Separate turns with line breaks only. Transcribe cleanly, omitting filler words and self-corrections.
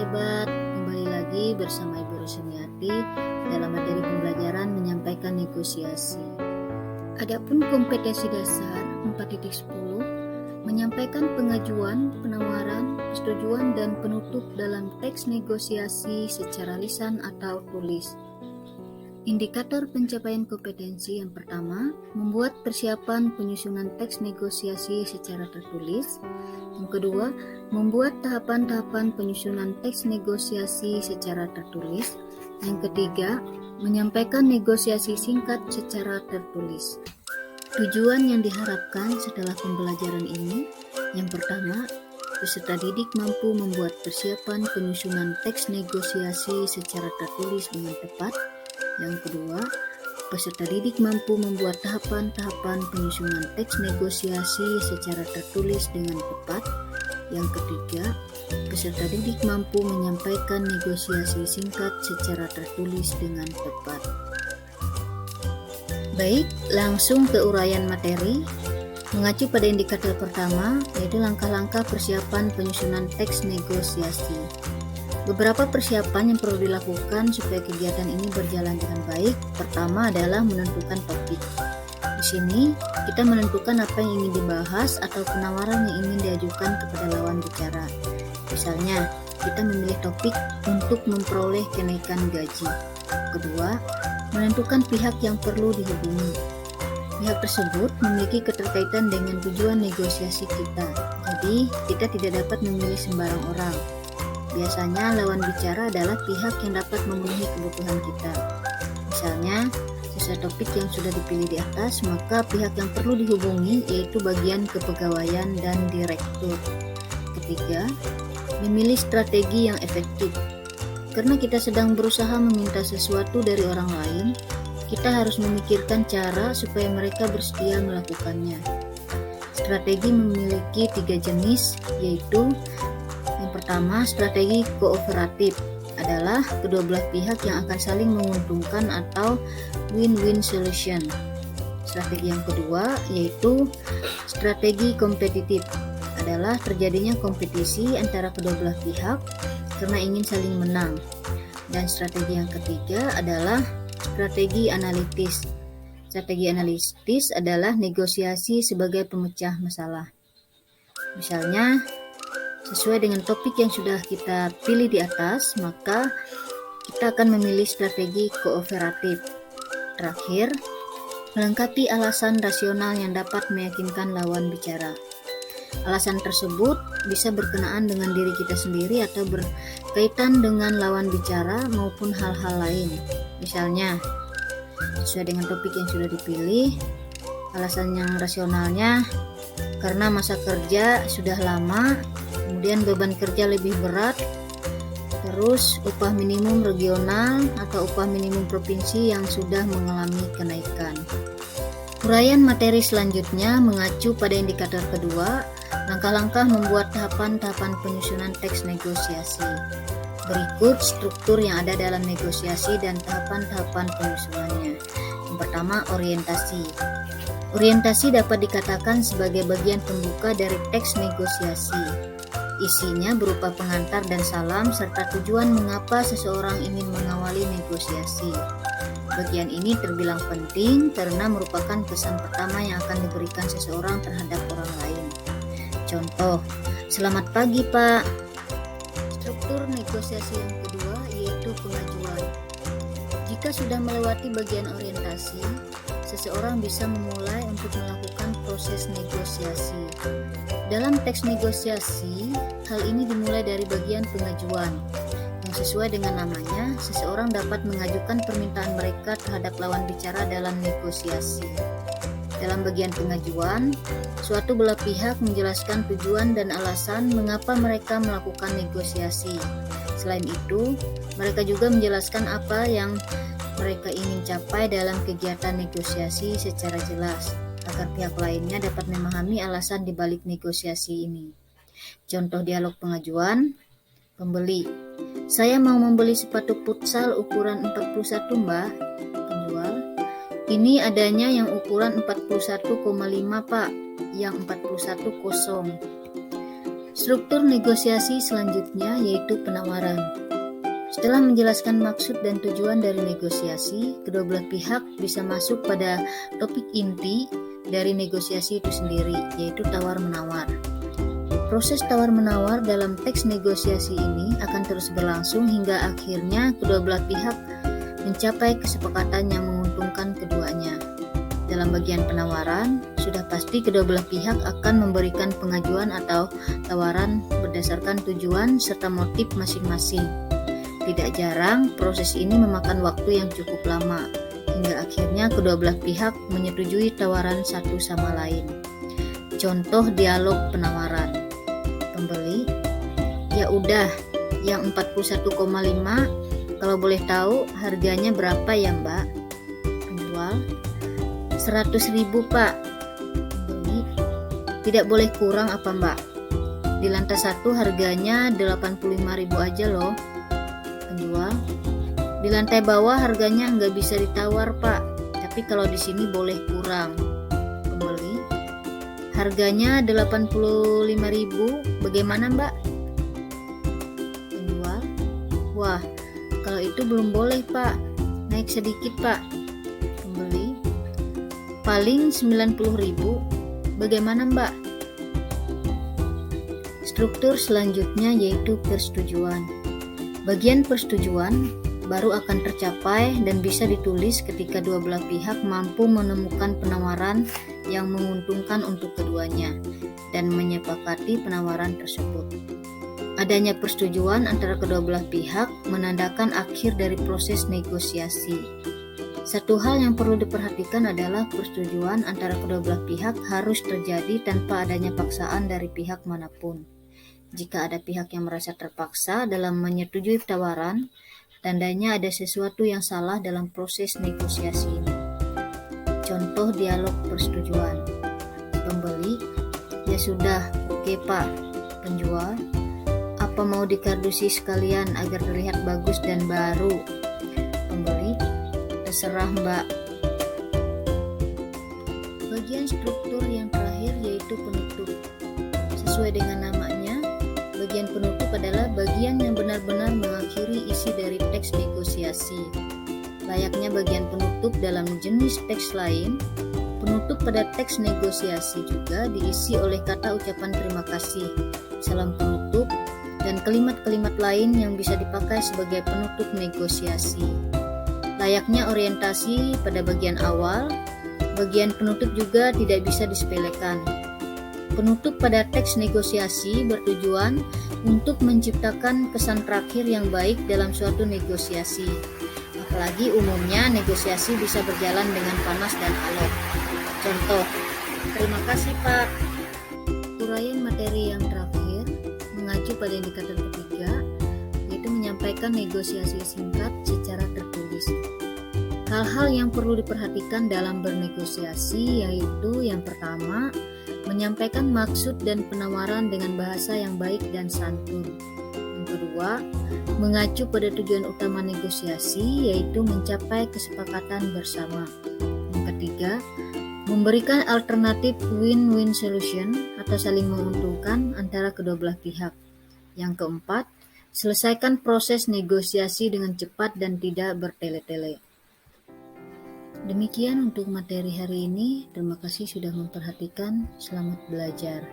hebat, kembali lagi bersama Ibu Rusmiati dalam materi pembelajaran menyampaikan negosiasi. Adapun kompetensi dasar 4.10 menyampaikan pengajuan, penawaran, persetujuan dan penutup dalam teks negosiasi secara lisan atau tulis. Indikator pencapaian kompetensi yang pertama, membuat persiapan penyusunan teks negosiasi secara tertulis. Yang kedua, membuat tahapan-tahapan penyusunan teks negosiasi secara tertulis. Yang ketiga, menyampaikan negosiasi singkat secara tertulis. Tujuan yang diharapkan setelah pembelajaran ini, yang pertama, peserta didik mampu membuat persiapan penyusunan teks negosiasi secara tertulis dengan tepat. Yang kedua, peserta didik mampu membuat tahapan-tahapan penyusunan teks negosiasi secara tertulis dengan tepat. Yang ketiga, peserta didik mampu menyampaikan negosiasi singkat secara tertulis dengan tepat. Baik, langsung ke uraian materi. Mengacu pada indikator pertama, yaitu langkah-langkah persiapan penyusunan teks negosiasi. Beberapa persiapan yang perlu dilakukan supaya kegiatan ini berjalan dengan baik. Pertama adalah menentukan topik. Di sini kita menentukan apa yang ingin dibahas atau penawaran yang ingin diajukan kepada lawan bicara. Misalnya, kita memilih topik untuk memperoleh kenaikan gaji. Kedua, menentukan pihak yang perlu dihubungi. Pihak tersebut memiliki keterkaitan dengan tujuan negosiasi kita. Jadi, kita tidak dapat memilih sembarang orang. Biasanya lawan bicara adalah pihak yang dapat memenuhi kebutuhan kita. Misalnya, sesuai topik yang sudah dipilih di atas, maka pihak yang perlu dihubungi yaitu bagian kepegawaian dan direktur. Ketiga, memilih strategi yang efektif. Karena kita sedang berusaha meminta sesuatu dari orang lain, kita harus memikirkan cara supaya mereka bersedia melakukannya. Strategi memiliki 3 jenis, yaitu yang pertama, strategi kooperatif adalah kedua belah pihak yang akan saling menguntungkan atau win-win solution. Strategi yang kedua yaitu strategi kompetitif adalah terjadinya kompetisi antara kedua belah pihak karena ingin saling menang. Dan strategi yang ketiga adalah strategi analitis. Strategi analitis adalah negosiasi sebagai pemecah masalah. Misalnya, sesuai dengan topik yang sudah kita pilih di atas, maka kita akan memilih strategi kooperatif. Terakhir, melengkapi alasan rasional yang dapat meyakinkan lawan bicara. Alasan tersebut bisa berkenaan dengan diri kita sendiri atau berkaitan dengan lawan bicara maupun hal-hal lain. Misalnya, sesuai dengan topik yang sudah dipilih, alasan yang rasionalnya karena masa kerja sudah lama, kemudian beban kerja lebih berat, terus upah minimum regional atau upah minimum provinsi yang sudah mengalami kenaikan. Uraian materi selanjutnya mengacu pada indikator kedua, langkah-langkah membuat tahapan-tahapan penyusunan teks negosiasi. Berikut struktur yang ada dalam negosiasi dan tahapan-tahapan penyusunannya. Yang pertama, orientasi. Orientasi dapat dikatakan sebagai bagian pembuka dari teks negosiasi. Isinya berupa pengantar dan salam serta tujuan mengapa seseorang ingin mengawali negosiasi. Bagian ini terbilang penting karena merupakan pesan pertama yang akan diberikan seseorang terhadap orang lain. Contoh, selamat pagi Pak. Struktur negosiasi yang kedua yaitu pengajuan. Jika sudah melewati bagian orientasi, seseorang bisa memulai untuk melakukan proses negosiasi. Dalam teks negosiasi, hal ini dimulai dari bagian pengajuan. Yang sesuai dengan namanya, seseorang dapat mengajukan permintaan mereka terhadap lawan bicara dalam negosiasi. Dalam bagian pengajuan, suatu belah pihak menjelaskan tujuan dan alasan mengapa mereka melakukan negosiasi. Selain itu, mereka juga menjelaskan apa yang mereka ingin capai dalam kegiatan negosiasi secara jelas, agar pihak lainnya dapat memahami alasan di balik negosiasi ini. Contoh dialog pengajuan, pembeli. Saya mau membeli sepatu futsal ukuran 41 Mbak. Penjual, ini adanya yang ukuran 41,5 Pak, yang 41 kosong. Struktur negosiasi selanjutnya yaitu penawaran. Setelah menjelaskan maksud dan tujuan dari negosiasi, kedua belah pihak bisa masuk pada topik inti dari negosiasi itu sendiri, yaitu tawar-menawar. Proses tawar-menawar dalam teks negosiasi ini akan terus berlangsung hingga akhirnya kedua belah pihak mencapai kesepakatan yang menguntungkan keduanya. Dalam bagian penawaran, sudah pasti kedua belah pihak akan memberikan pengajuan atau tawaran berdasarkan tujuan serta motif masing-masing. Tidak jarang, proses ini memakan waktu yang cukup lama, hingga akhirnya kedua belah pihak menyetujui tawaran satu sama lain. Contoh dialog penawaran. Pembeli, ya udah, yang 41,5, kalau boleh tahu harganya berapa ya Mbak? Penjual, 100.000 Pak. Pembeli, tidak boleh kurang apa Mbak? Di lantai 1 harganya 85.000 aja loh. Penjual, di lantai bawah harganya nggak bisa ditawar Pak, tapi kalau di sini boleh kurang. Pembeli, harganya 85.000, bagaimana Mbak? Penjual, wah, kalau itu belum boleh Pak, naik sedikit Pak. Pembeli, paling 90.000, bagaimana Mbak? Struktur selanjutnya yaitu persetujuan. Bagian persetujuan baru akan tercapai dan bisa ditulis ketika dua belah pihak mampu menemukan penawaran yang menguntungkan untuk keduanya dan menyepakati penawaran tersebut. Adanya persetujuan antara kedua belah pihak menandakan akhir dari proses negosiasi. Satu hal yang perlu diperhatikan adalah persetujuan antara kedua belah pihak harus terjadi tanpa adanya paksaan dari pihak manapun. Jika ada pihak yang merasa terpaksa dalam menyetujui tawaran, tandanya ada sesuatu yang salah dalam proses negosiasi ini. Contoh dialog persetujuan. Pembeli, ya sudah, oke Pak. Penjual, apa mau dikardusi sekalian agar terlihat bagus dan baru? Pembeli, terserah Mbak. Bagian struktur yang terakhir yaitu penutup. Sesuai dengan namanya, bagian penutup adalah bagian yang benar-benar mengakhiri isi dari teks negosiasi. Layaknya bagian penutup dalam jenis teks lain, penutup pada teks negosiasi juga diisi oleh kata ucapan terima kasih, salam penutup, dan kalimat-kalimat lain yang bisa dipakai sebagai penutup negosiasi. Layaknya orientasi pada bagian awal, bagian penutup juga tidak bisa disepelekan. Penutup pada teks negosiasi bertujuan untuk menciptakan kesan terakhir yang baik dalam suatu negosiasi. Apalagi umumnya negosiasi bisa berjalan dengan panas dan alot. Contoh, terima kasih Pak. Uraian materi yang terakhir mengacu pada indikator ketiga, yaitu menyampaikan negosiasi singkat secara tertulis. Hal-hal yang perlu diperhatikan dalam bernegosiasi yaitu yang pertama, menyampaikan maksud dan penawaran dengan bahasa yang baik dan santun. Yang kedua, mengacu pada tujuan utama negosiasi yaitu mencapai kesepakatan bersama. Yang ketiga, memberikan alternatif win-win solution atau saling menguntungkan antara kedua belah pihak. Yang keempat, selesaikan proses negosiasi dengan cepat dan tidak bertele-tele. Demikian untuk materi hari ini. Terima kasih sudah memperhatikan. Selamat belajar.